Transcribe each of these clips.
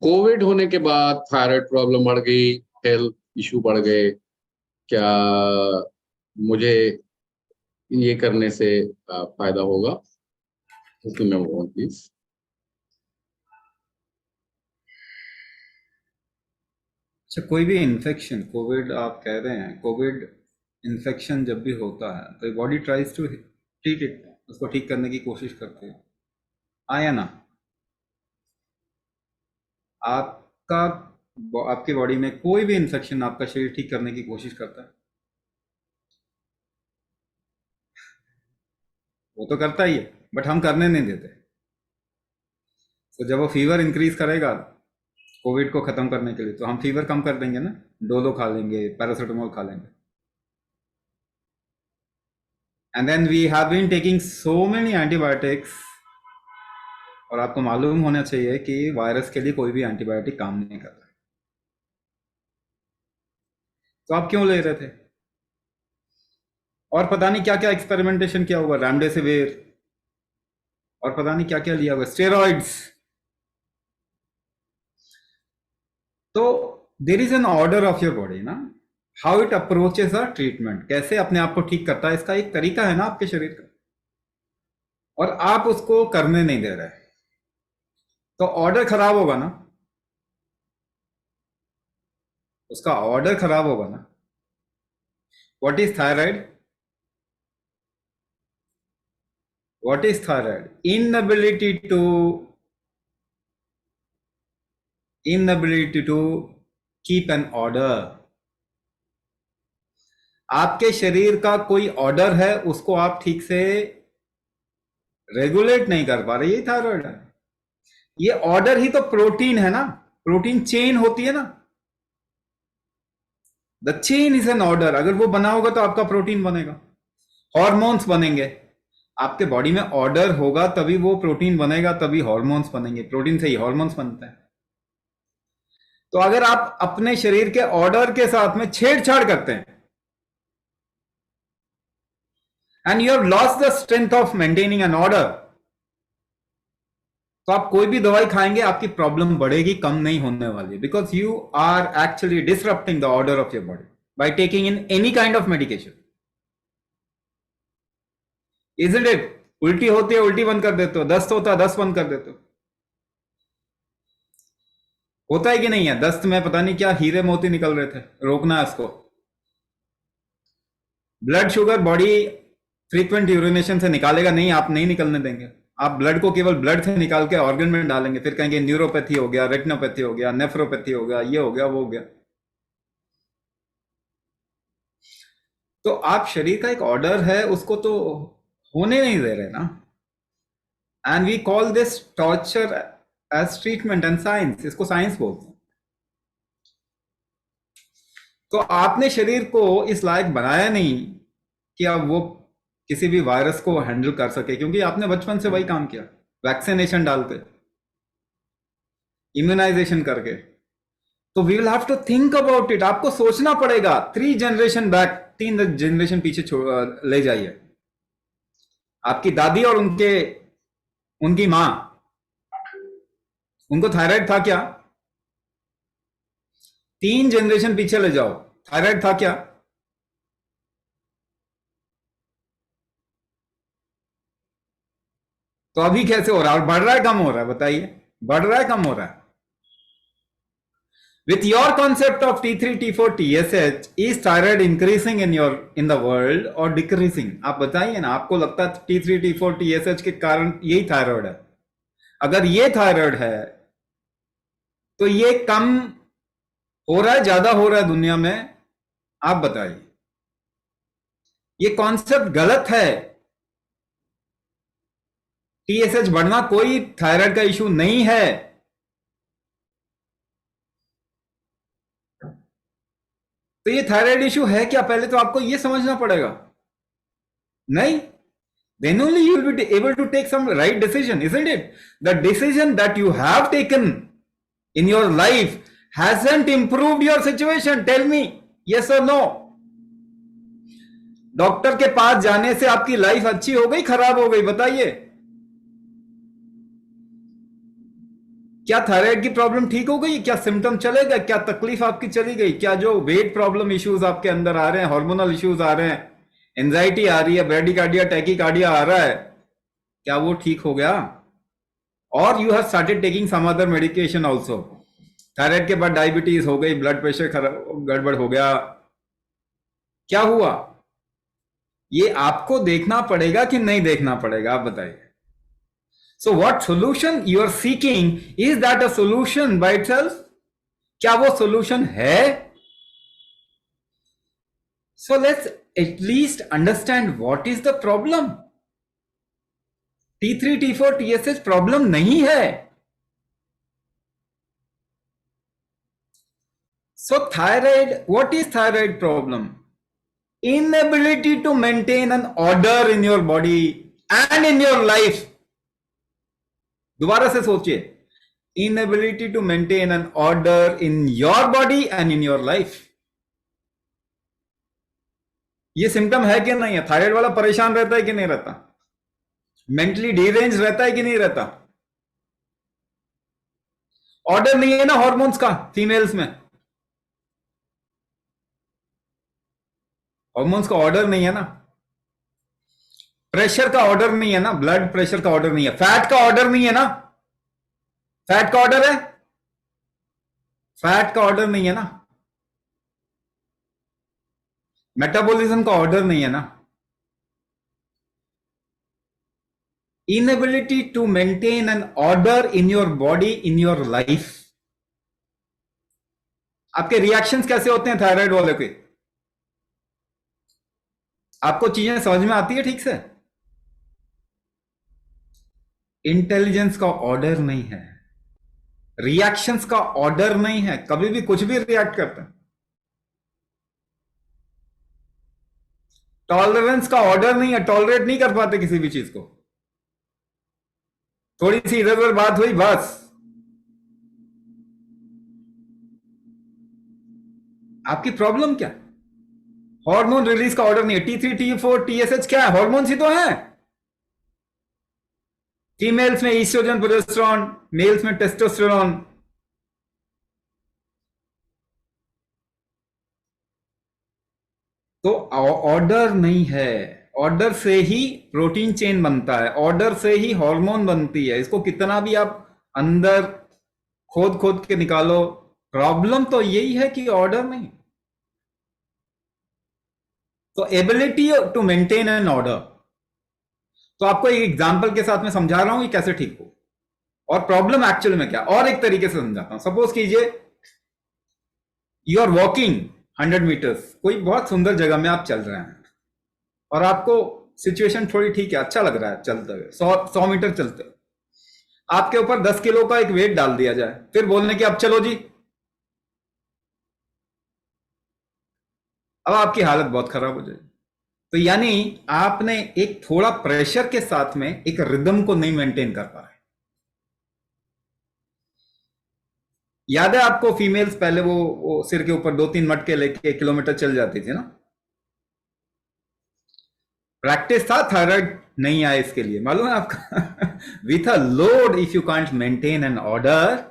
Covid होने के बाद थायराइड प्रॉब्लम बढ़ गई, हेल्थ इशू बढ़ गए। क्या मुझे ये करने से फायदा होगा? इसमें मैं बोलूँ प्लीज। अच्छा, कोई भी इन्फेक्शन, कोविड आप कह रहे हैं, कोविड इन्फेक्शन जब भी होता है तो body tries to treat it, उसको ठीक करने की कोशिश करती है। हाँ या ना? आपका आपकी बॉडी में कोई भी इन्फेक्शन आपका शरीर ठीक करने की कोशिश करता है। वो तो करता ही है, बट हम करने नहीं देते। तो जब वो फीवर इंक्रीज करेगा कोविड को खत्म करने के लिए, तो हम फीवर कम कर देंगे ना, डोलो खा लेंगे, पैरासीटामोल खा लेंगे। And then we have been taking so many antibiotics. और आपको मालूम होना चाहिए कि वायरस के लिए कोई भी एंटीबायोटिक काम नहीं कर रहा है। तो आप क्यों ले रहे थे? और पता नहीं क्या क्या एक्सपेरिमेंटेशन किया होगा, रेमडेसिविर और पता नहीं क्या क्या लिया होगा, स्टेरॉइड्स। तो there is an order of your body ना, how it approaches a treatment, कैसे अपने आप को ठीक करता है, इसका एक तरीका है ना आपके शरीर का। और आप उसको करने नहीं दे रहे, तो ऑर्डर खराब होगा ना, उसका ऑर्डर खराब होगा ना। What is thyroid? What is thyroid? inability to keep an order। आपके शरीर का कोई ऑर्डर है, उसको आप ठीक से रेगुलेट नहीं कर पा रहे, यही थायराइड है। ये ऑर्डर ही तो प्रोटीन है ना, प्रोटीन चेन होती है ना। The chain is an order, अगर वो बना होगा तो आपका प्रोटीन बनेगा, हॉर्मोन्स बनेंगे। आपके बॉडी में ऑर्डर होगा तभी वो प्रोटीन बनेगा, तभी हॉर्मोन्स बनेंगे, प्रोटीन से ही हॉर्मोन्स बनते हैं। तो अगर आप अपने शरीर के ऑर्डर के साथ में छेड़छाड़ करते हैं and you have lost the strength of maintaining an order, तो आप कोई भी दवाई खाएंगे आपकी प्रॉब्लम बढ़ेगी, कम नहीं होने वाली, because you are actually disrupting the order of your body by taking in any kind of medication. Isn't it? उल्टी होती है उल्टी बंद कर देते हो, दस्त होता है दस्त बंद कर देते हो। होता है कि नहीं है? दस्त में पता नहीं क्या हीरे मोती निकल रहे थे, रोकना है उसको। Blood sugar body frequent urination से निकालेगा नहीं, आप नहीं निकलने देंगे। आप ब्लड को केवल ब्लड से निकाल के ऑर्गन में डालेंगे, फिर कहेंगे न्यूरोपैथी हो गया, रेटिनोपैथी हो गया, नेफ्रोपैथी हो गया, ये हो गया वो हो गया। तो आप शरीर का एक ऑर्डर है, उसको तो होने नहीं दे रहे ना। And we call this torture as treatment and science, इसको साइंस बोलते हैं। तो आपने शरीर को इस लायक बनाया नहीं कि अब वो किसी भी वायरस को हैंडल कर सके, क्योंकि आपने बचपन से वही काम किया, वैक्सीनेशन डाल के, इम्यूनाइजेशन करके। तो we will have to think about it, आपको सोचना पड़ेगा। 3 जनरेशन बैक, 3 जनरेशन पीछे ले जाइए। आपकी दादी और उनकी मां, उनको थायराइड था क्या? 3 जनरेशन पीछे ले जाओ, थायराइड था क्या? तो अभी कैसे हो रहा है? बढ़ रहा है कम हो रहा है? बताइए, बढ़ रहा है कम हो रहा है? With your concept of T3, T4, TSH, is thyroid increasing in the world or decreasing? आप बताइए ना, आपको लगता है T3, T4, TSH के कारण यही थायराइड है? अगर ये थायराइड है तो ये कम हो रहा है, ज्यादा हो रहा है दुनिया में? आप बताइए। ये कॉन्सेप्ट गलत है। टीएसएच बढ़ना कोई थायराइड का इशू नहीं है। तो ये थायराइड इशू है क्या, पहले तो आपको ये समझना पड़ेगा। नहीं, then only you will be able to take some right decision, isn't it? The decision that you have taken in your life hasn't improved your situation. Tell me, yes or no? Doctor के पास जाने से आपकी life अच्छी हो गई, खराब हो गई? बताइए। क्या थायराइड की प्रॉब्लम ठीक हो गई? क्या सिम्टम चले गए? क्या तकलीफ आपकी चली गई? क्या जो वेट प्रॉब्लम इश्यूज आपके अंदर आ रहे हैं, हार्मोनल इश्यूज आ रहे हैं, एंजाइटी आ रही है, ब्रेडिकार्डिया टैकीकार्डिया आ रहा है, क्या वो ठीक हो गया? और you have started taking some other medication also. Thyroid के बाद डायबिटीज हो गई, ब्लड प्रेशर गड़बड़ हो गया, क्या हुआ? ये आपको देखना पड़ेगा कि नहीं देखना पड़ेगा, आप बताइए। So what solution you are seeking, is that a solution by itself? क्या वो solution है? So let's at least understand what is the problem. T3, T4, TSH problem नहीं है. So thyroid, what is thyroid problem? Inability to maintain an order in your body and in your life. दोबारा से सोचिए, inability to maintain an order in your body and in your life. ये symptom है कि नहीं है? Thyroid वाला परेशान रहता है कि नहीं रहता? मेंटली डिरेंज रहता है कि नहीं रहता? ऑर्डर नहीं है ना हॉर्मोन्स का फीमेल्स में, हॉर्मोन्स का ऑर्डर नहीं है ना, प्रेशर का ऑर्डर नहीं है ना, ब्लड प्रेशर का ऑर्डर नहीं है, फैट का ऑर्डर नहीं है ना, फैट का ऑर्डर है, फैट का ऑर्डर नहीं है ना, मेटाबॉलिज्म का ऑर्डर नहीं है ना, inability to maintain an order in your body, in your life. आपके रिएक्शंस कैसे होते हैं थायराइड वाले के? आपको चीजें समझ में आती है ठीक से? इंटेलिजेंस का ऑर्डर नहीं है, रिएक्शंस का ऑर्डर नहीं है, कभी भी कुछ भी रिएक्ट करते हैं। टॉलरेंस का ऑर्डर नहीं है, टॉलरेट नहीं कर पाते किसी भी चीज को। थोड़ी सी इधर उधर बात हुई बस, आपकी प्रॉब्लम क्या? हार्मोन रिलीज का ऑर्डर नहीं है। T3, T4, TSH क्या है? हार्मोन्स ही तो हैं। फीमेल्स में ईस्ट्रोजन, प्रोजेस्टेरॉन, मेल्स में टेस्टोस्टेरोन। तो ऑर्डर नहीं है, ऑर्डर से ही प्रोटीन चेन बनता है, ऑर्डर से ही हार्मोन बनती है। इसको कितना भी आप अंदर खोद खोद के निकालो, प्रॉब्लम तो यही है कि ऑर्डर नहीं। तो ability to maintain an order, तो आपको एक एग्जांपल के साथ में समझा रहा हूं कि कैसे ठीक हो, और प्रॉब्लम एक्चुअल में क्या, और एक तरीके से समझाता हूं। सपोज कीजिए यू आर वॉकिंग 100 मीटर्स, कोई बहुत सुंदर जगह में आप चल रहे हैं और आपको सिचुएशन थोड़ी ठीक है, अच्छा लग रहा है चलते हुए, 100 मीटर चलते हुए आपके ऊपर 10 किलो का एक वेट डाल दिया जाए, फिर बोलने की अब चलो जी, अब आपकी हालत बहुत खराब हो जाएगी। तो यानी आपने एक थोड़ा प्रेशर के साथ में एक रिदम को नहीं मेंटेन कर पा रहे। याद है आपको फीमेल्स पहले वो सिर के ऊपर 2-3 मटके लेके 1 किलोमीटर चल जाती थी ना? प्रैक्टिस था, थायराइड नहीं आया इसके लिए, मालूम है आपका? With a load if you can't maintain an order,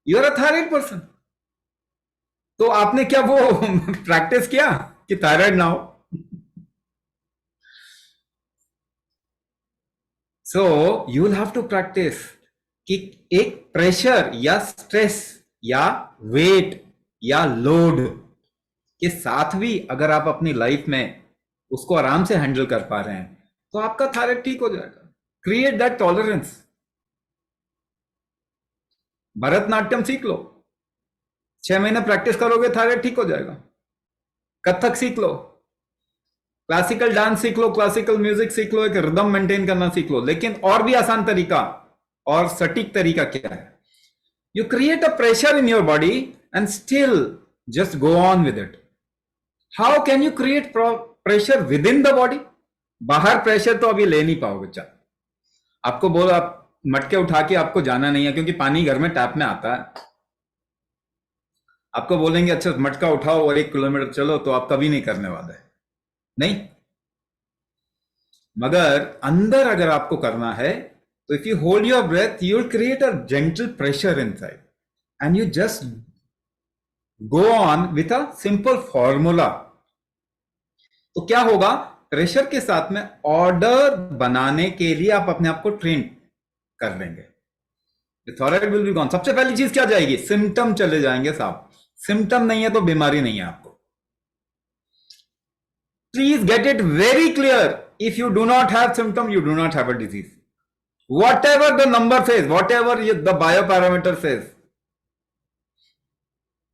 you are a thyroid person. तो आपने क्या वो प्रैक्टिस किया कि थायराइड ना हो? So you will have to practice कि एक प्रेशर या स्ट्रेस या वेट या लोड के साथ भी अगर आप अपनी लाइफ में उसको आराम से हैंडल कर पा रहे हैं तो आपका थायराइड ठीक हो जाएगा। Create that tolerance. भरतनाट्यम सीख लो, 6 महीने प्रैक्टिस करोगे थायराइड ठीक हो जाएगा। कथक सीख लो, क्लासिकल डांस सीख लो, क्लासिकल म्यूजिक सीख लो, एक रिदम मेंटेन करना सीख लो। लेकिन और भी आसान तरीका और सटीक तरीका क्या है? You create a pressure in your body and still just go on with it. How can you create pressure with in the body? बाहर प्रेशर तो अभी ले नहीं पाओगे। बच्चा आपको बोलो आप मटके उठा के आपको जाना नहीं है क्योंकि पानी घर में टैप में आता है, आपको बोलेंगे अच्छा मटका उठाओ और 1 किलोमीटर चलो, तो आप कभी नहीं करने वाले, नहीं। मगर अंदर अगर आपको करना है So if you hold your breath, you'll create a gentle pressure inside, and you just go on with a simple formula. तो क्या होगा, प्रेशर के साथ में ऑर्डर बनाने के लिए आप अपने आप को ट्रेन कर लेंगे. थॉराइड विल बी गॉन. सबसे पहली चीज क्या जाएगी, सिम्टम चले जाएंगे साहब. सिम्टम नहीं है तो बीमारी नहीं है आपको. Please get it very clear. If you do not have symptom, you do not have a disease. Whatever the number says, whatever the bioparameter says.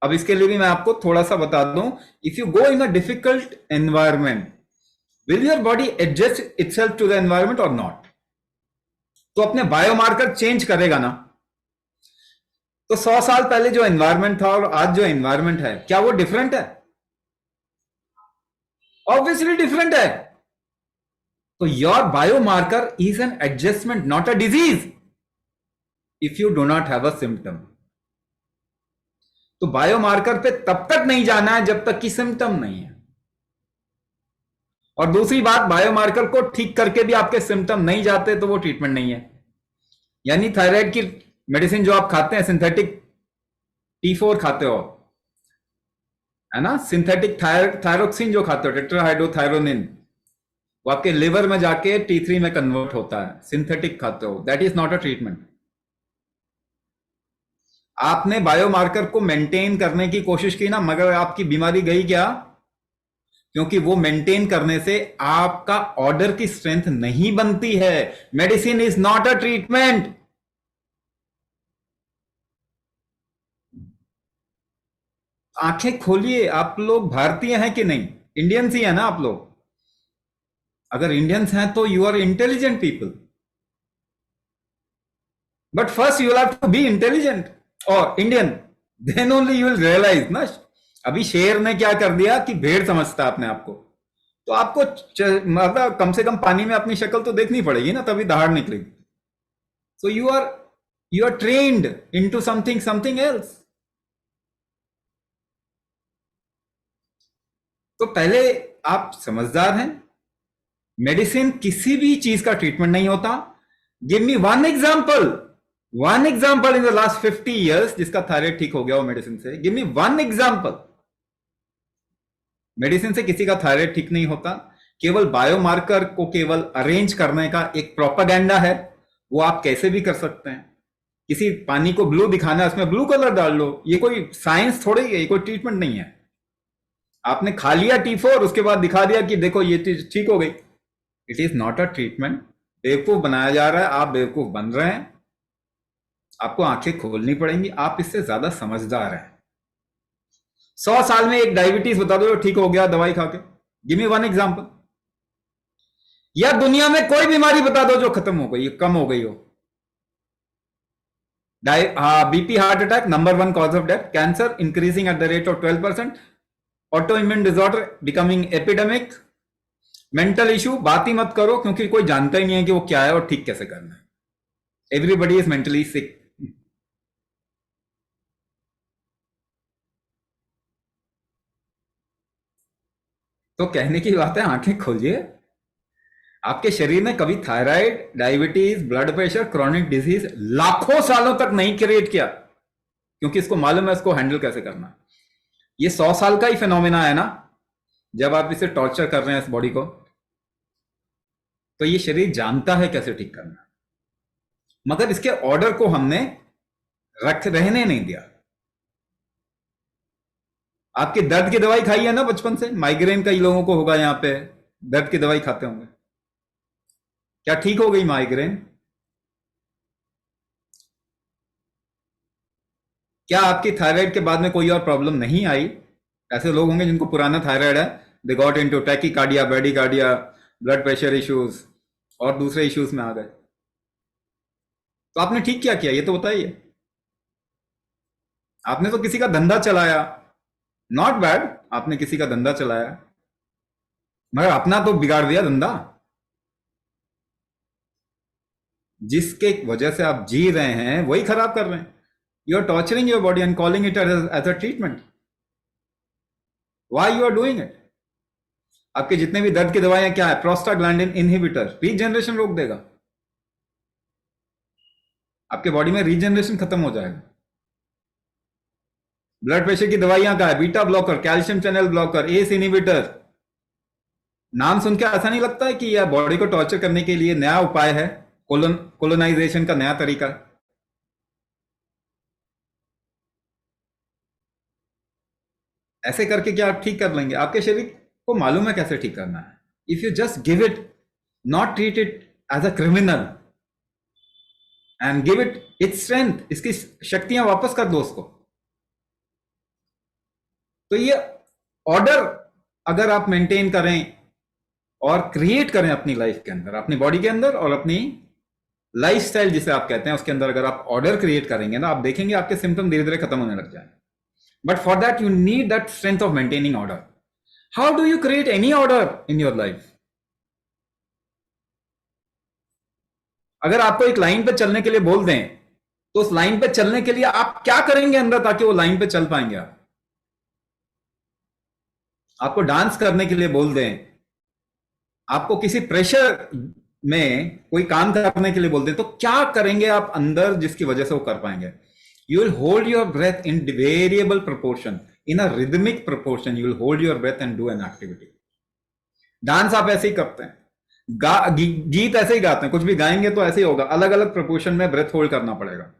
अब इसके लिए भी मैं आपको थोड़ा सा बता दूं. If you go in a difficult environment, will your body adjust itself to the environment or not? तो अपने बायोमार्कर चेंज करेगा ना. तो 100 साल पहले जो एनवायरमेंट था और आज जो एनवायरमेंट है, क्या वो डिफरेंट है? ऑब्वियसली डिफरेंट है. So your biomarker is an adjustment, not a disease. If you do not have a symptom. तो बायोमार्कर पे तब तक नहीं जाना है जब तक कि सिम्टम नहीं है. और दूसरी बात, बायोमार्कर को ठीक करके भी आपके सिम्टम नहीं जाते तो वो ट्रीटमेंट नहीं है. यानी थायराइड की मेडिसिन जो आप खाते हैं, सिंथेटिक T4 खाते हो, है ना, सिंथेटिक थायरोक्सिन जो खाते हो, टेट्राहाइड्रोथायरोनिन, वो आपके लिवर में जाके T3 में कन्वर्ट होता है. सिंथेटिक खाते हो, that is not a treatment. आपने बायोमार्कर को मेंटेन करने की कोशिश की ना, मगर आपकी बीमारी गई क्या? क्योंकि वो मेंटेन करने से आपका ऑर्डर की स्ट्रेंथ नहीं बनती है. Medicine is not a treatment. आंखें खोलिए. आप लोग भारतीय हैं कि नहीं? इंडियंस ही है ना आप लोग? अगर इंडियंस हैं तो you are intelligent people. But first you have to be intelligent और Indian, then only you will realise ना. अभी शेर ने क्या कर दिया कि भेड़ समझता है अपने आप को. तो आपको मतलब कम से कम पानी में अपनी शक्ल तो देखनी पड़ेगी ना, तभी दहाड़ निकलेगी. So you are trained into something else. तो पहले आप समझदार हैं. मेडिसिन किसी भी चीज का ट्रीटमेंट नहीं होता. Give me one example in the last 50 years जिसका थायराइड ठीक हो गया हो मेडिसिन से. Give me one example. Medicine से किसी का थायराइड ठीक नहीं होता. केवल बायोमार्कर को केवल अरेंज करने का एक प्रोपागेंडा है. वो आप कैसे भी कर सकते हैं. किसी पानी को ब्लू दिखाना है, उसमें ब्लू कलर डाल लो. ये कोई साइंस थोड़ी है, ये कोई ट्रीटमेंट नहीं है. आपने खा लिया T4, उसके बाद दिखा दिया कि देखो ये चीज ठीक हो गई. It is not a treatment. बेवकूफ बनाया जा रहा है. आप बेवकूफ बन रहे हैं. आपको आंखें खोलनी पड़ेंगी. आप इससे ज्यादा समझदार हैं. 100 साल में एक डायबिटीज बता दो जो ठीक हो गया दवाई खा के. Give me one example. या दुनिया में कोई बीमारी बता दो जो खत्म हो गई, कम हो गई हो. BP, heart attack, number 1 cause of death. Cancer increasing at the rate of 12%. Auto immune disorder becoming epidemic. Mental issue बात ही मत करो, क्योंकि कोई जानता ही नहीं है कि वो क्या है और ठीक कैसे करना है. एवरीबडी इज मेंटली सिक. तो कहने की बात है, आंखें खोलिए. आपके शरीर ने कभी thyroid, diabetes, blood pressure, chronic disease लाखों सालों तक नहीं क्रिएट किया, क्योंकि इसको मालूम है इसको हैंडल कैसे करना. ये 100 साल का ही फिनोमिना है ना. जब आप इसे टॉर्चर कर रहे हैं इस बॉडी को, तो ये शरीर जानता है कैसे ठीक करना. मगर इसके ऑर्डर को हमने रहने नहीं दिया. आपके दर्द की दवाई खाई है ना बचपन से. माइग्रेन कई लोगों को होगा यहां पे. दर्द की दवाई खाते होंगे. क्या ठीक हो गई माइग्रेन? क्या आपकी थायराइड के बाद में कोई और प्रॉब्लम नहीं आई? ऐसे लोग होंगे जिनको पुराना थायराइड है. They got into tachycardia, bradycardia, blood pressure issues और दूसरे इश्यूज में आ गए. तो आपने ठीक क्या किया ये तो बताइए. आपने तो किसी का धंधा चलाया. नॉट बैड, आपने किसी का धंधा चलाया, मगर अपना तो बिगाड़ दिया धंधा. जिसके वजह से आप जी रहे हैं वही खराब कर रहे हैं. You are torturing your body and calling it as a treatment. Why you are doing it? आपके जितने भी दर्द की दवाइयां क्या है? Prostaglandin inhibitor. रीजनरेशन रोक देगा. आपके बॉडी में रीजनरेशन खत्म हो जाएगा। ब्लड प्रेशर की दवाइयां क्या है? Beta blocker, calcium channel blocker, ACE inhibitor. नाम सुन के ऐसा नहीं लगता है कि यह बॉडी को टॉर्चर करने के लिए नया उपाय है, कोलोनाइजेशन का नया तरीका है? ऐसे करके क्या आप ठीक कर लेंगे? आपके शरीर को मालूम है कैसे ठीक करना है। If you just give it, not treat it as a criminal, and give it its strength, इसकी शक्तियां वापस कर दो उसको। तो ये ऑर्डर अगर आप मेंटेन करें और क्रिएट करें अपनी लाइफ के अंदर, अपनी बॉडी के अंदर और अपनी लाइफस्टाइल जिसे आप कहते हैं उसके अंदर, अगर आप ऑर्डर क्रिएट करेंगे ना, आप देखेंगे आपके सिम्टम धीरे धीरे खत्म होने लग जाएंगे। But for that you need that strength of maintaining order. How do you create any order in your life? अगर आपको एक लाइन पे चलने के लिए बोल दें, तो उस लाइन पे चलने के लिए आप क्या करेंगे अंदर ताकि वो लाइन पे चल पाएंगे आप? आपको डांस करने के लिए बोल दें, आपको किसी प्रेशर में कोई काम करने के लिए बोल दें, तो क्या करेंगे आप अंदर जिसकी वजह से वो कर पाएंगे? You will hold your breath in variable proportion, in a rhythmic proportion. You will hold your breath and do an activity. Dance आप ऐसे ही करते हैं, गीत ऐसे ही गाते हैं, कुछ भी गाएंगे तो ऐसे ही होगा, अलग अलग प्रोपोर्शन में ब्रेथ होल्ड करना पड़ेगा।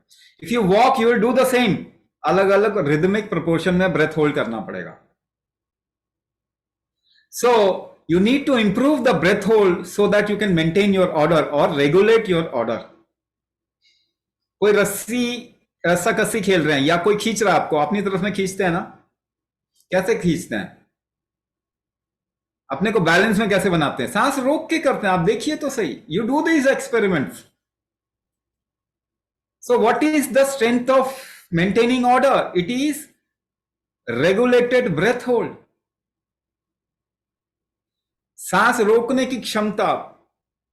If you walk you will do the same, अलग अलग रिदमिक प्रोपोर्शन में ब्रेथ होल्ड करना पड़ेगा। So you need to improve the breath hold so that you can maintain your order or regulate your order. कोई रस्सा कस्सी खेल रहे हैं या कोई खींच रहा है आपको, अपनी तरफ में खींचते हैं ना, कैसे खींचते हैं? अपने को बैलेंस में कैसे बनाते हैं? सांस रोक के करते हैं, आप देखिए तो सही। You do this experiments. So what is the strength of maintaining order? It is regulated breath hold. सांस रोकने की क्षमता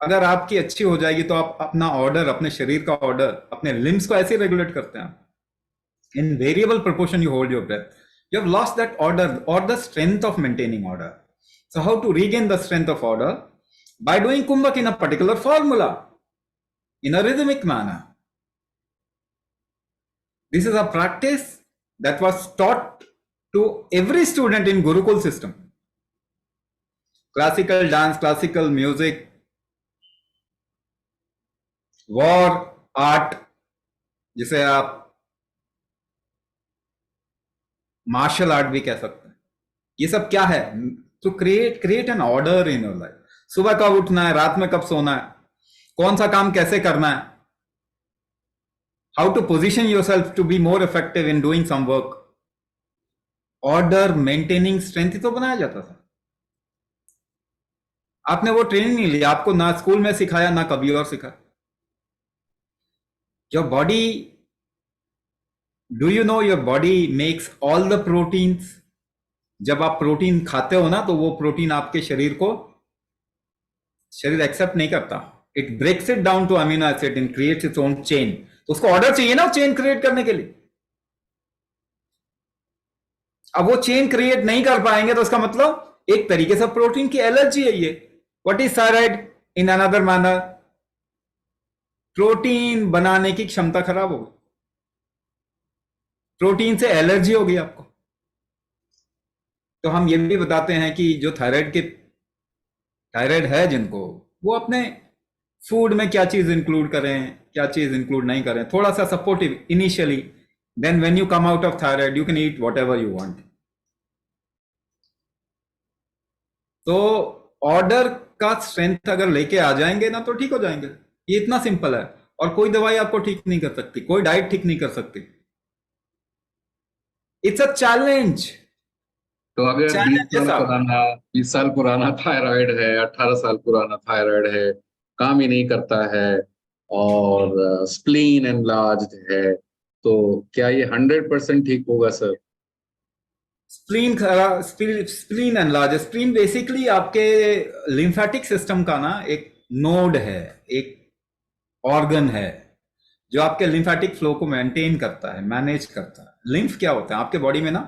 अगर आपकी अच्छी हो जाएगी तो आप अपना ऑर्डर, अपने शरीर का ऑर्डर, अपने लिम्स को ऐसे रेगुलेट करते हैं। In variable proportion you hold your breath. You have lost that order और the strength of maintaining order. So how to regain the strength of order? By doing kumbhak in a particular formula, in a rhythmic manner. This is a practice that was taught to every student in Gurukul system. Classical dance, classical music, war art, जिसे आप martial art भी कह सकते हैं। ये सब क्या है? To create an order in your life. सुबह कब उठना है, रात में कब सोना है, कौन सा काम कैसे करना है, how to position yourself to be more effective in doing some work. Order, maintaining strength ही तो बनाया जाता था। आपने वो ट्रेनिंग नहीं लिया, आपको ना स्कूल में सिखाया ना कभी और सिखाया। Your body, do you know your body makes all the proteins? जब आप प्रोटीन खाते हो ना तो वो प्रोटीन आपके शरीर एक्सेप्ट नहीं करता। It breaks it down to amino acid and creates its own chain. तो उसको ऑर्डर चाहिए ना चेन क्रिएट करने के लिए। अब वो चेन क्रिएट नहीं कर पाएंगे तो उसका मतलब एक तरीके से प्रोटीन की एलर्जी है ये। What is thyroid in another manner? Protein बनाने की क्षमता खराब हो गई, प्रोटीन से एलर्जी हो गई आपको। तो हम ये भी बताते हैं कि जो थायराइड है जिनको, वो अपने फूड में क्या चीज इंक्लूड करें, क्या चीज इंक्लूड नहीं करें, थोड़ा सा supportive initially, then when you come out of thyroid you can eat whatever you want. तो ऑर्डर का स्ट्रेंथ अगर लेके आ जाएंगे ना तो ठीक हो जाएंगे। ये इतना सिंपल है, और कोई दवाई आपको ठीक नहीं कर सकती, कोई डाइट ठीक नहीं कर सकती। It's a challenge. तो अगर 20 साल पुराना थायराइड है, 18 साल पुराना थायराइड है, काम ही नहीं करता है और स्प्लीन एनलार्ज्ड है, तो क्या ये 100% ठीक होगा sir? Spleen enlarge, spleen basically आपके लिम्फेटिक सिस्टम का ना एक नोड है, एक ऑर्गन है जो आपके लिम्फेटिक फ्लो को मेंटेन करता है, मैनेज करता है। लिम्फ क्या होता है? आपके बॉडी में ना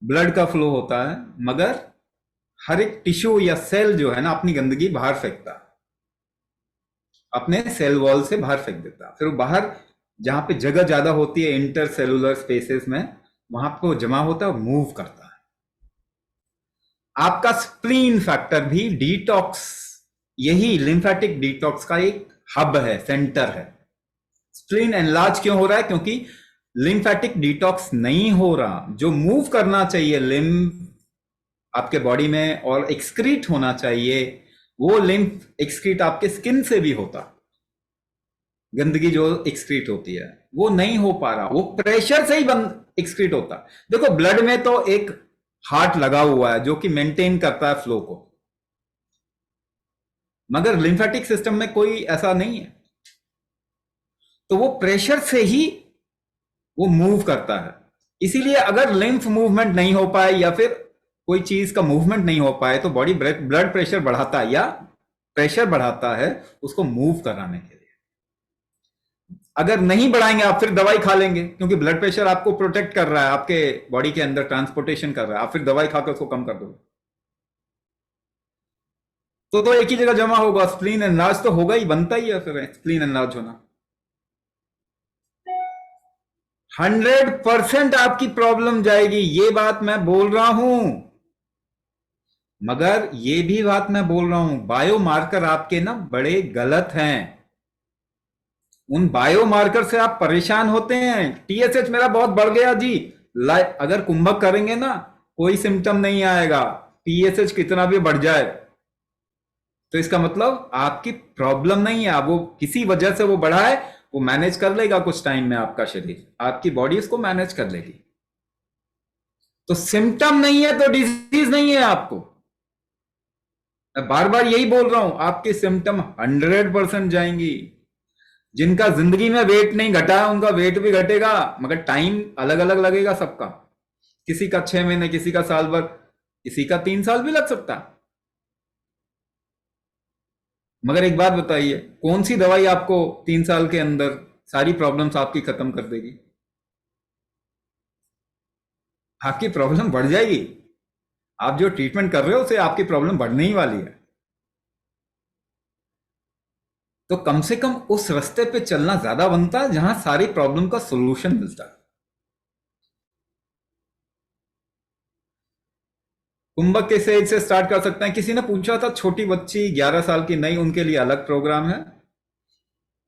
ब्लड का फ्लो होता है, मगर हर एक टिश्यू या सेल जो है ना अपनी गंदगी बाहर फेंकता है, अपने सेल वॉल से बाहर फेंक देता है, फिर वो बाहर जहां पे जगह ज्यादा होती है इंटर सेलुलर स्पेसेस में, वहां पे वो जमा होता है और मूव करता है। आपका स्प्लीन फैक्टर भी डिटॉक्स, यही लिम्फेटिक डिटॉक्स का एक हब है, सेंटर है। स्प्लीन एनलार्ज क्यों हो रहा है? क्योंकि लिम्फेटिक डिटॉक्स नहीं हो रहा। जो मूव करना चाहिए लिम्फ आपके बॉडी में और एक्सक्रीट होना चाहिए, वो लिम्फ एक्सक्रीट आपके स्किन से भी होता, गंदगी जो एक्सक्रीट होती है वो नहीं हो पा रहा, वो प्रेशर से ही बंद एक्सक्रीट होता। देखो ब्लड में तो एक हार्ट लगा हुआ है जो कि मेंटेन करता है फ्लो को, मगर लिम्फेटिक सिस्टम में कोई ऐसा नहीं है, तो वो प्रेशर से ही वो मूव करता है। इसीलिए अगर लिम्फ मूवमेंट नहीं हो पाए या फिर कोई चीज का मूवमेंट नहीं हो पाए तो बॉडी ब्लड प्रेशर बढ़ाता है या प्रेशर बढ़ाता है उसको मूव कराने के लिए। अगर नहीं बढ़ाएंगे आप, फिर दवाई खा लेंगे, क्योंकि ब्लड प्रेशर आपको प्रोटेक्ट कर रहा है, आपके बॉडी के अंदर ट्रांसपोर्टेशन कर रहा है, आप फिर दवाई खाकर उसको कम कर दोगे तो एक ही जगह जमा होगा। स्प्लीन एनलार्ज तो होगा ही, बनता ही है फिर स्प्लीन एनलार्ज होना। 100% आपकी प्रॉब्लम जाएगी, ये बात मैं बोल रहा हूं। मगर ये भी बात मैं बोल रहा हूं, बायोमार्कर आपके ना बड़े गलत हैं। उन बायोमार्कर से आप परेशान होते हैं। टीएसएच मेरा बहुत बढ़ गया जी, अगर कुंभक करेंगे ना कोई सिम्टम नहीं आएगा, टीएसएच कितना भी बढ़ जाए तो इसका मतलब आपकी प्रॉब्लम नहीं है, आप वो किसी वजह से वो बढ़ा है, वो मैनेज कर लेगा कुछ टाइम में, आपका शरीर, आपकी बॉडी उसको मैनेज कर लेगी। तो सिम्टम नहीं है तो डिजीज नहीं है आपको। मैं बार बार यही बोल रहा हूं, आपके सिम्टम 100% जाएंगी। जिनका जिंदगी में वेट नहीं घटा है उनका वेट भी घटेगा, मगर टाइम अलग अलग लगेगा सबका। किसी का 6 महीने, किसी का साल भर, किसी का 3 साल भी लग सकता है। मगर एक बात बताइए, कौन सी दवाई आपको 3 साल के अंदर सारी प्रॉब्लम्स आपकी खत्म कर देगी? आपकी प्रॉब्लम बढ़ जाएगी। आप जो ट्रीटमेंट कर रहे हो उसे आपकी प्रॉब्लम बढ़ने ही वाली है। तो कम से कम उस रास्ते पे चलना ज्यादा बनता है जहां सारी प्रॉब्लम का सोल्यूशन मिलता है। कुंभक के एज से स्टार्ट कर सकते हैं। किसी ने पूछा था छोटी बच्ची 11 साल की, नहीं, उनके लिए अलग प्रोग्राम है,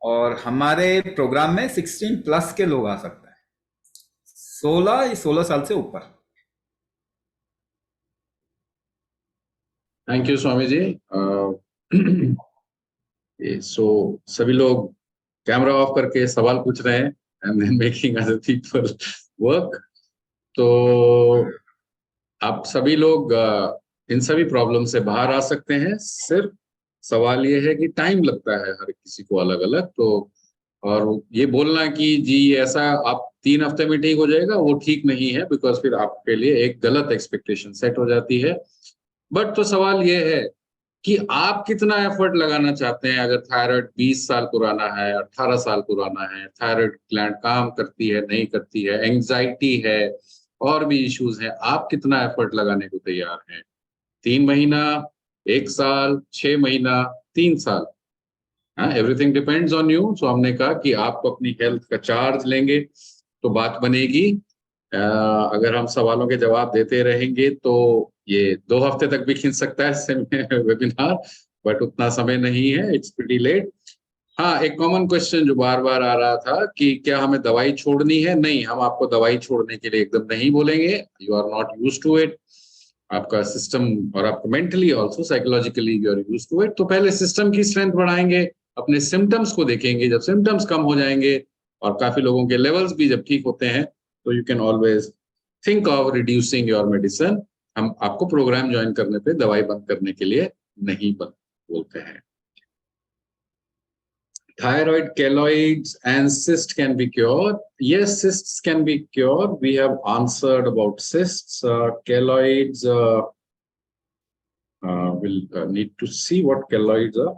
और हमारे प्रोग्राम में 16+ के लोग आ सकते हैं, 16 साल से ऊपर। Thank you Swami ji. सो सभी लोग कैमरा ऑफ करके सवाल पूछ रहे हैं and then making other people work. तो आप सभी लोग इन सभी प्रॉब्लम से बाहर आ सकते हैं। सिर्फ सवाल ये है कि टाइम लगता है हर किसी को अलग अलग। तो और ये बोलना कि जी ऐसा आप 3 हफ्ते में ठीक हो जाएगा, वो ठीक नहीं है, बिकॉज फिर आपके लिए एक गलत एक्सपेक्टेशन सेट हो जाती है। बट तो सवाल ये है कि आप कितना एफर्ट लगाना चाहते हैं। अगर थायराइड 20 साल पुराना है, 18 साल पुराना है, थायराइड ग्लैंड काम करती है नहीं करती है, एंग्जाइटी है, और भी इश्यूज हैं, आप कितना एफर्ट लगाने को तैयार हैं? 3 महीना, 1 साल, 6 महीना, 3 साल? हाँ, एवरीथिंग डिपेंड्स ऑन यू। सो हमने कहा कि आप अपनी हेल्थ का चार्ज लेंगे तो बात बनेगी। अगर हम सवालों के जवाब देते रहेंगे तो ये 2 हफ्ते तक भी खींच सकता है वेबिनार, बट उतना समय नहीं है, इट्स प्रीटी लेट। हाँ, एक कॉमन क्वेश्चन जो बार बार आ रहा था कि क्या हमें दवाई छोड़नी है? नहीं, हम आपको दवाई छोड़ने के लिए एकदम नहीं बोलेंगे। You are not use to it. आपका सिस्टम और आपको mentally also psychologically you are use to it. तो पहले सिस्टम की स्ट्रेंथ बढ़ाएंगे, अपने सिम्टम्स को देखेंगे। जब सिम्टम्स कम हो जाएंगे और काफी लोगों के लेवल्स भी जब ठीक होते हैं तो you can always think of reducing your medicine. हम आपको प्रोग्राम ज्वाइन करने पे दवाई बंद करने के लिए नहीं बोलते हैं। Thyroid keloids and cysts can be cured. Yes, cysts can be cured. We have answered about cysts. Keloids, we'll need to see what keloids are.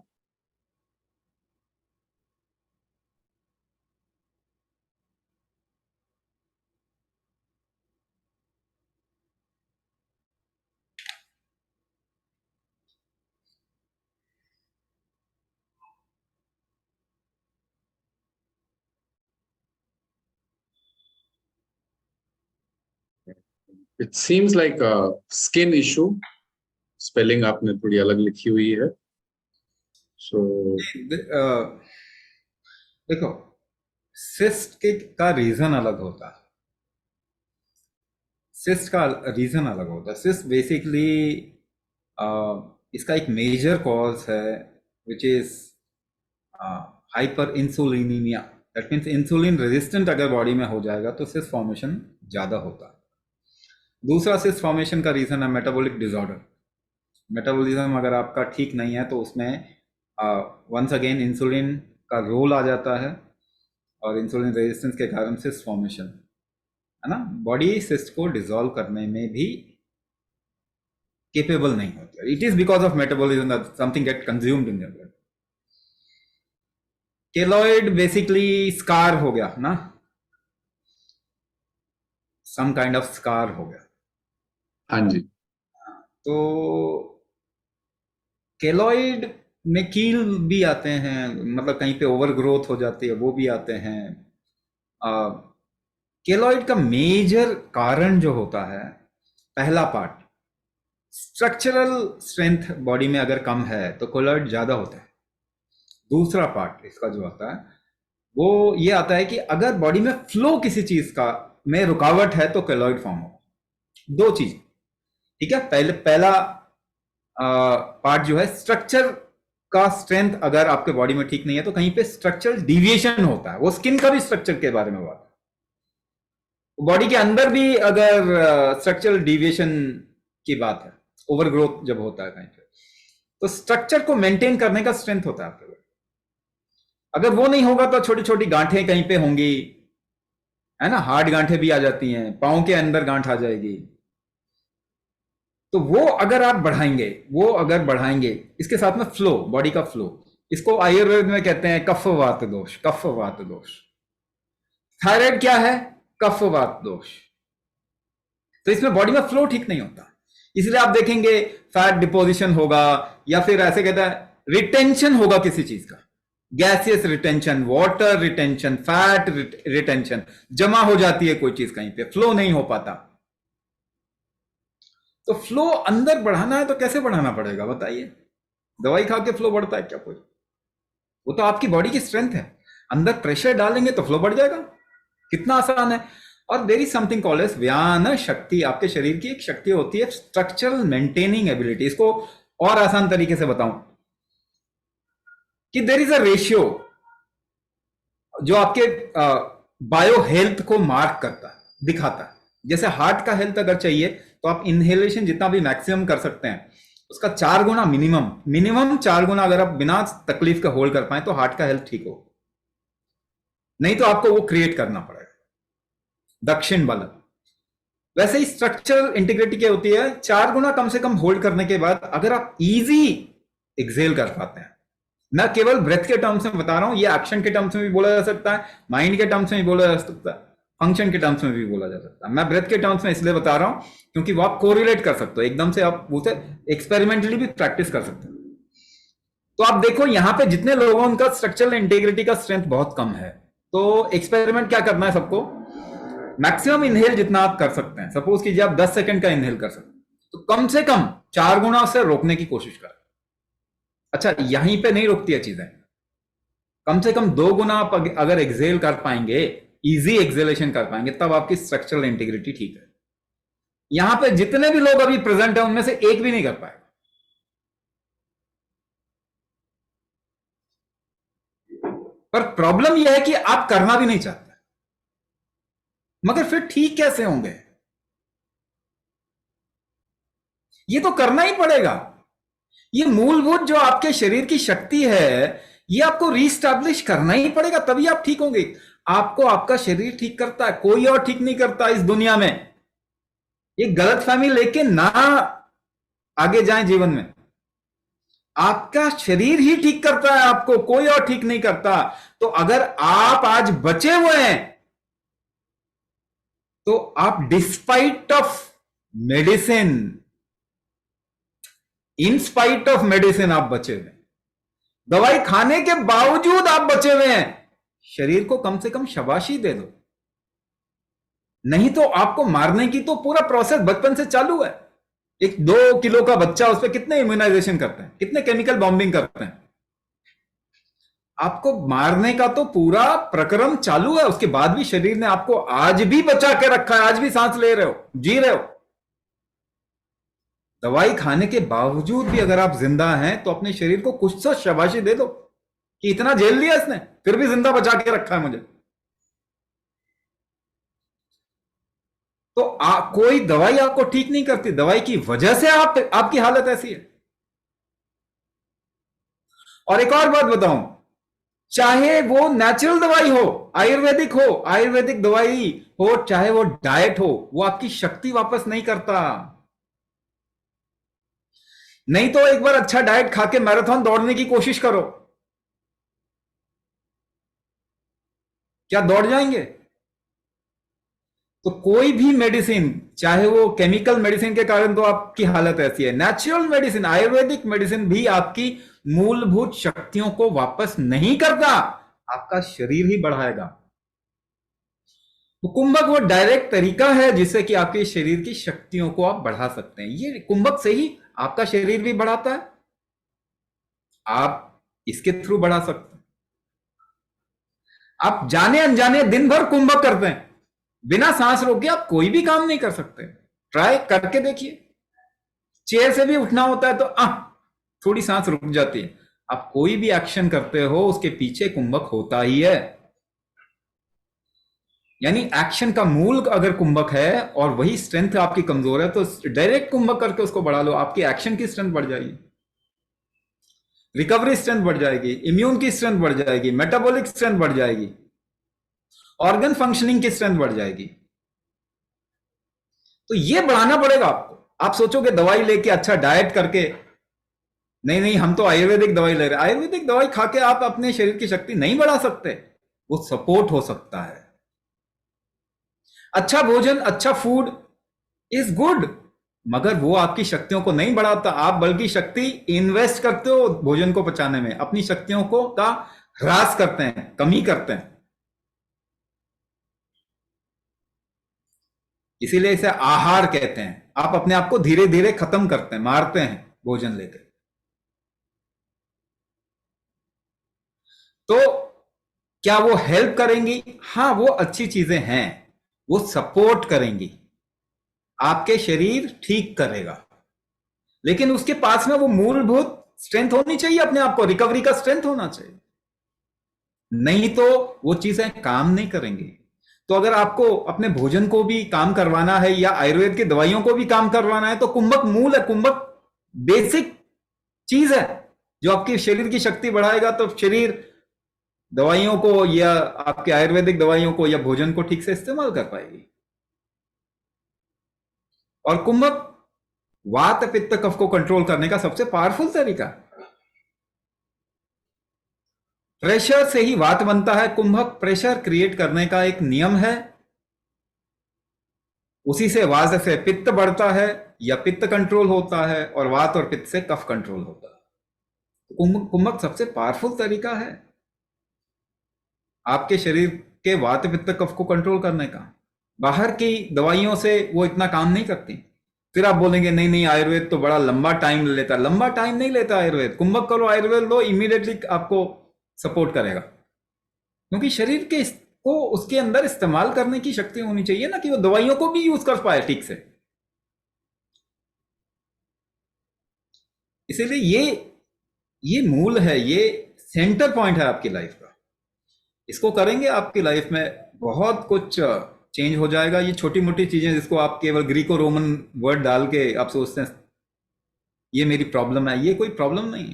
It seems like skin issue, spelling आपने थोड़ी अलग लिखी हुई है, सो देखो, cyst के का reason अलग होता है, सिस्ट का रीजन अलग होता है। सिस्ट बेसिकली इसका एक मेजर कॉज है which is hyperinsulinaemia. That means insulin resistant अगर बॉडी में हो जाएगा तो सिस्ट फॉर्मेशन ज़्यादा होता है। दूसरा सिस्ट फॉर्मेशन का रीज़न है मेटाबॉलिक डिसऑर्डर। मेटाबॉलिज्म अगर आपका ठीक नहीं है तो उसमें वंस अगेन इंसुलिन का रोल आ जाता है और इंसुलिन रेजिस्टेंस के कारण सिस्ट फॉर्मेशन है ना, बॉडी सिस्ट को डिसॉल्व करने में भी केपेबल नहीं होती। It is because of metabolism that something get consumed in your blood. Keloid basically scar हो गया ना, सम काइंड ऑफ स्कार हो गया। हाँ जी। तो केलॉइड में कील भी आते हैं, मतलब कहीं पे ओवर ग्रोथ हो जाती है, वो भी आते हैं। केलॉइड का मेजर कारण जो होता है, पहला पार्ट स्ट्रक्चरल स्ट्रेंथ बॉडी में अगर कम है तो केलॉइड ज्यादा होता है। दूसरा पार्ट इसका जो आता है वो ये आता है कि अगर बॉडी में फ्लो किसी चीज का में रुकावट है तो केलॉइड फॉर्म होगा। दो चीज, ठीक है। पहला पार्ट जो है स्ट्रक्चर का स्ट्रेंथ अगर आपके बॉडी में ठीक नहीं है तो कहीं पे स्ट्रक्चरल डिविएशन होता है। वो स्किन का भी स्ट्रक्चर के बारे में बात है, बॉडी के अंदर भी अगर स्ट्रक्चरल डिविएशन की बात है, ओवर ग्रोथ जब होता है कहीं पे, तो स्ट्रक्चर को मेंटेन करने का स्ट्रेंथ होता है आपके बॉडी। अगर वो नहीं होगा तो छोटी छोटी गांठें कहीं पे होंगी, है ना, हार्ड गांठें भी आ जाती हैं, पांव के अंदर गांठ आ जाएगी। तो वो अगर आप बढ़ाएंगे इसके साथ में फ्लो, बॉडी का फ्लो, इसको आयुर्वेद में कहते हैं कफवात दोष। कफवात दोष, थायराइड क्या है? कफवात दोष। तो इसमें बॉडी में फ्लो ठीक नहीं होता, इसलिए आप देखेंगे फैट डिपोजिशन होगा, या फिर ऐसे कहता है रिटेंशन होगा किसी चीज का, gaseous retention, water retention, fat retention, जमा हो जाती है कोई चीज कहीं पे, फ्लो नहीं हो पाता। तो फ्लो अंदर बढ़ाना है तो कैसे बढ़ाना पड़ेगा बताइए? दवाई खा के फ्लो बढ़ता है क्या कोई? वो तो आपकी बॉडी की स्ट्रेंथ है, अंदर प्रेशर डालेंगे तो फ्लो बढ़ जाएगा। कितना आसान है। और there is something called as व्यान शक्ति। आपके शरीर की एक शक्ति होती है, स्ट्रक्चरल मेंटेनिंग एबिलिटी। इसको और आसान तरीके से बताऊं कि देयर इज अ रेशियो जो आपके बायो हेल्थ को मार्क करता है, दिखाता है। जैसे हार्ट का हेल्थ अगर चाहिए तो आप इनहेलेशन जितना भी मैक्सिमम कर सकते हैं उसका 4 गुना मिनिमम 4 गुना अगर आप बिना तकलीफ के होल्ड कर पाए तो हार्ट का हेल्थ ठीक हो। नहीं तो आपको वो क्रिएट करना पड़ेगा, दक्षिण बल। वैसे ही स्ट्रक्चरल इंटीग्रिटी क्या होती है, 4 गुना कम से कम होल्ड करने के बाद अगर आप इजी एक्सेल कर पाते हैं, मैं केवल ब्रेथ के टर्म्स में बता रहा हूं, ये एक्शन के टर्म्स में भी बोला जा सकता है, माइंड के टर्म्स में भी बोला जा सकता है, फंक्शन के टर्म्स में भी बोला जा सकता है। मैं ब्रेथ के टर्म्स में इसलिए बता रहा हूं क्योंकि वो आप कोरिलेट कर सकते हो, एकदम से आप उसे एक्सपेरिमेंटली भी प्रैक्टिस कर सकते हो। तो आप देखो यहां पे जितने लोगों का स्ट्रक्चरल इंटीग्रिटी का स्ट्रेंथ बहुत कम है, तो एक्सपेरिमेंट क्या करना है सबको, मैक्सिमम इनहेल जितना आप कर सकते हैं, सपोज कीजिए आप 10 सेकंड का इनहेल कर सकते हैं, तो कम से कम 4 गुना से रोकने की कोशिश करें। अच्छा, यहीं पे नहीं रुकती है चीजें, कम से कम 2 गुना आप अगर एक्सेल कर पाएंगे, इजी एक्सेलेशन कर पाएंगे, तब आपकी स्ट्रक्चरल इंटीग्रिटी ठीक है। यहां पे जितने भी लोग अभी प्रेजेंट है उनमें से एक भी नहीं कर पाएगा। पर प्रॉब्लम यह है कि आप करना भी नहीं चाहते, मगर फिर ठीक कैसे होंगे? ये तो करना ही पड़ेगा। ये मूलभूत जो आपके शरीर की शक्ति है, ये आपको रीस्टैब्लिश करना ही पड़ेगा, तभी आप ठीक होंगे। आपको आपका शरीर ठीक करता है, कोई और ठीक नहीं करता इस दुनिया में। ये गलतफहमी लेके ना आगे जाएं जीवन में। आपका शरीर ही ठीक करता है आपको, कोई और ठीक नहीं करता। तो अगर आप आज बचे हुए हैं तो आप despite of medicine, in spite of medicine आप बचे हुए हैं, दवाई खाने के बावजूद आप बचे हुए हैं। शरीर को कम से कम शाबाशी दे दो। नहीं तो आपको मारने की तो पूरा प्रोसेस बचपन से चालू है। एक 2 किलो का बच्चा, उस पर कितने इम्यूनाइजेशन करते हैं, कितने केमिकल बॉम्बिंग करते हैं। आपको मारने का तो पूरा प्रक्रम चालू है, उसके बाद भी शरीर ने आपको आज भी बचा के रखा है, आज भी सांस ले रहे हो, जी रहे हो। दवाई खाने के बावजूद भी अगर आप जिंदा हैं तो अपने शरीर को कुछ तो शाबाशी दे दो कि इतना झेल लिया इसने, फिर भी जिंदा बचा के रखा है मुझे। तो कोई दवाई आपको ठीक नहीं करती, दवाई की वजह से आपकी हालत ऐसी है। और एक और बात बताऊं, चाहे वो नेचुरल दवाई हो, आयुर्वेदिक दवाई हो, चाहे वो डाइट हो, वो आपकी शक्ति वापस नहीं करता। नहीं तो एक बार अच्छा डाइट खा के मैराथन दौड़ने की कोशिश करो, क्या दौड़ जाएंगे? तो कोई भी मेडिसिन, चाहे वो केमिकल मेडिसिन के कारण तो आपकी हालत ऐसी है, नेचुरल मेडिसिन, आयुर्वेदिक मेडिसिन भी आपकी मूलभूत शक्तियों को वापस नहीं करता, आपका शरीर ही बढ़ाएगा। तो कुंभक वो डायरेक्ट तरीका है जिससे कि आपके शरीर की शक्तियों को आप बढ़ा सकते हैं। ये कुंभक से ही आपका शरीर भी बढ़ाता है, आप इसके थ्रू बढ़ा सकते हैं। आप जाने अनजाने दिन भर कुंभक करते हैं, बिना सांस रोके आप कोई भी काम नहीं कर सकते। ट्राई करके देखिए, चेयर से भी उठना होता है तो थोड़ी सांस रुक जाती है। आप कोई भी एक्शन करते हो उसके पीछे कुंभक होता ही है। यानी एक्शन का मूल अगर कुंभक है और वही स्ट्रेंथ आपकी कमजोर है तो डायरेक्ट कुंभक करके उसको बढ़ा लो, आपकी एक्शन की स्ट्रेंथ बढ़ जाएगी, रिकवरी स्ट्रेंथ बढ़ जाएगी, इम्यून की स्ट्रेंथ बढ़ जाएगी, मेटाबॉलिक स्ट्रेंथ बढ़ जाएगी, ऑर्गन फंक्शनिंग की स्ट्रेंथ बढ़ जाएगी। तो ये बढ़ाना पड़ेगा आपको। आप सोचोगे दवाई लेके, अच्छा डाइट करके, नहीं नहीं हम तो आयुर्वेदिक दवाई ले रहे हैं, आयुर्वेदिक दवाई खा के आप अपने शरीर की शक्ति नहीं बढ़ा सकते। वो सपोर्ट हो सकता है। अच्छा भोजन, अच्छा फूड इज गुड, मगर वो आपकी शक्तियों को नहीं बढ़ाता। आप बल्कि शक्ति इन्वेस्ट करते हो भोजन को पचाने में, अपनी शक्तियों को का ह्रास करते हैं, कमी करते हैं। इसीलिए इसे आहार कहते हैं। आप अपने आप को धीरे धीरे खत्म करते हैं, मारते हैं भोजन लेकर। तो क्या वो हेल्प करेंगी? हाँ, वो अच्छी चीजें हैं, वो सपोर्ट करेंगी, आपके शरीर ठीक करेगा, लेकिन उसके पास में वो मूलभूत स्ट्रेंथ होनी चाहिए, अपने आप को रिकवरी का स्ट्रेंथ होना चाहिए, नहीं तो वो चीजें काम नहीं करेंगी। तो अगर आपको अपने भोजन को भी काम करवाना है या आयुर्वेद की दवाइयों को भी काम करवाना है तो कुंभक मूल है, कुंभक बेसिक चीज है जो आपके शरीर की शक्ति बढ़ाएगा। तो शरीर दवाइयों को या आपके आयुर्वेदिक दवाइयों को या भोजन को ठीक से इस्तेमाल कर पाएगी। और कुंभक वात पित्त कफ को कंट्रोल करने का सबसे पावरफुल तरीका। प्रेशर से ही वात बनता है। कुंभक प्रेशर क्रिएट करने का एक नियम है, उसी से वात से पित्त बढ़ता है या पित्त कंट्रोल होता है, और वात और पित्त से कफ कंट्रोल होता है। कुंभक सबसे पावरफुल तरीका है आपके शरीर के वात पित्त कफ को कंट्रोल करने का। बाहर की दवाइयों से वो इतना काम नहीं करती। फिर आप बोलेंगे नहीं नहीं आयुर्वेद तो बड़ा लंबा टाइम लेता है। लंबा टाइम नहीं लेता आयुर्वेद। कुंभक करो, आयुर्वेद लो, इमीडिएटली आपको सपोर्ट करेगा, क्योंकि शरीर के को उसके अंदर इस्तेमाल करने की शक्ति होनी चाहिए ना, कि वो दवाइयों को भी यूज कर पाए ठीक से। इसीलिए ये मूल है, ये सेंटर पॉइंट है आपकी लाइफ का। इसको करेंगे आपकी लाइफ में बहुत कुछ चेंज हो जाएगा। ये छोटी मोटी चीजें जिसको आप केवल ग्रीको रोमन वर्ड डाल के आप सोचते हैं ये मेरी प्रॉब्लम है, ये कोई प्रॉब्लम नहीं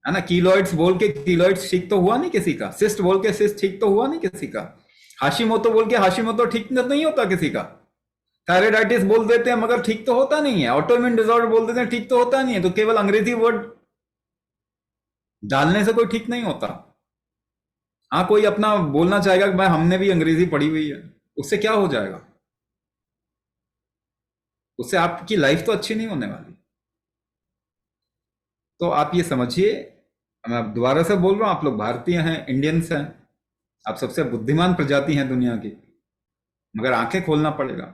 है ना। कीलॉइड्स बोल के कीलॉइड्स ठीक तो हुआ नहीं किसी का, सिस्ट बोल के सिस्ट ठीक तो हुआ नहीं किसी का, हाशिमोतो बोल के हाशिमोतो ठीक नहीं होता किसी का, थायराइडाइटिस बोल देते हैं मगर ठीक तो होता नहीं है, ऑटोइम्यून डिसऑर्डर बोल देते हैं ठीक तो होता नहीं है। तो केवल अंग्रेजी वर्ड डालने से कोई ठीक नहीं होता। हाँ, कोई अपना बोलना चाहेगा कि भाई हमने भी अंग्रेजी पढ़ी हुई है, उससे क्या हो जाएगा? उससे आपकी लाइफ तो अच्छी नहीं होने वाली। तो आप ये समझिए, मैं दोबारा से बोल रहा हूं, आप लोग भारतीय हैं, इंडियंस हैं, आप सबसे बुद्धिमान प्रजाति हैं दुनिया की। मगर आंखें खोलना पड़ेगा।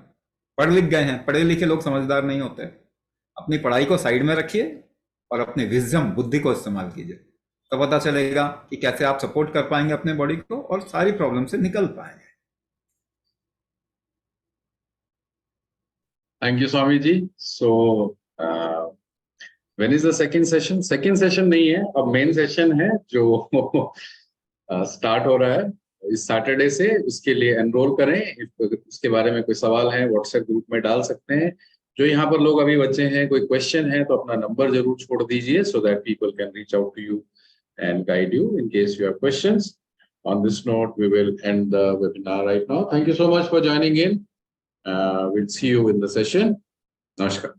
पढ़ लिख गए हैं, पढ़े लिखे लोग समझदार नहीं होते। अपनी पढ़ाई को साइड में रखिए और अपनी विजडम, बुद्धि को इस्तेमाल कीजिए, तो पता चलेगा कि कैसे आप सपोर्ट कर पाएंगे अपने बॉडी को और सारी प्रॉब्लम से निकल पाएंगे। Thank you Swami ji. So when is the second session? Second session नहीं है, अब मेन सेशन है जो स्टार्ट हो रहा है इस सैटरडे से। उसके लिए एनरोल करें। उसके बारे में कोई सवाल है व्हाट्सएप ग्रुप में डाल सकते हैं। जो यहाँ पर लोग अभी बचे हैं, कोई क्वेश्चन है तो अपना नंबर जरूर छोड़ दीजिए, so that people can reach out to you and guide you in case you have questions. On this note, we will end the webinar right now. Thank you so much for joining in. We'll see you in the session. Namaskar.